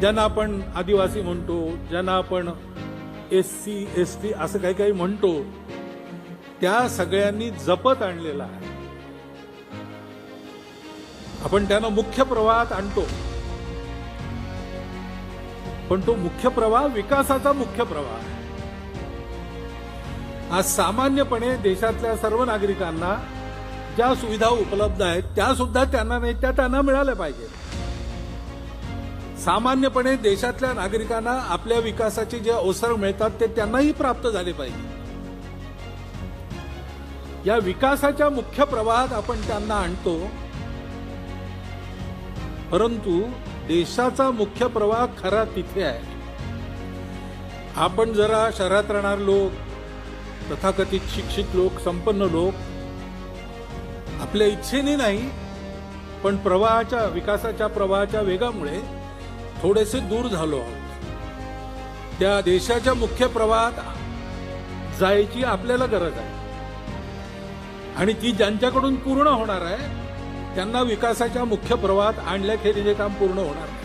ज्यांना आपण आदिवासी म्हणतो, ज्यांना आपण SC ST असं काही काही म्हणतो, त्या सगळ्यांनी जपत आणलेला आहे. आपण त्यांना मुख्य प्रवाहात आणतो, पण तो मुख्य प्रवाह विकासाचा मुख्य प्रवाह आहे. आज सामान्यपणे देशातल्या सर्व नागरिकांना ज्या सुविधा उपलब्ध आहेत त्या सुद्धा त्यांना नाही, त्या त्यांना मिळाल्या पाहिजेत. सामान्यपणे देशातल्या नागरिकांना आपल्या विकासाचे जे अवसर मिळतात ते त्यांनाही प्राप्त झाले पाहिजे. या विकासाच्या मुख्य प्रवाहात आपण त्यांना आणतो, परंतु देशाचा मुख्य प्रवाह खरा तिथे आहे. आपण जरा शहरात राहणारे लोक, तथाकथित शिक्षित लोक, संपन्न लोक आपल्या इच्छेने नाही पण प्रवाहाच्या विकासाच्या प्रवाहाच्या वेगामुळे थोडेसे दूर झालो आहोत. त्या देशाच्या मुख्य प्रवाहात जायची आपल्याला गरज आहे आणि ती ज्यांच्याकडून पूर्ण होणार आहे त्यांना विकासाच्या मुख्य प्रवाहात आणल्याखेरीज हे काम पूर्ण होणार नाही.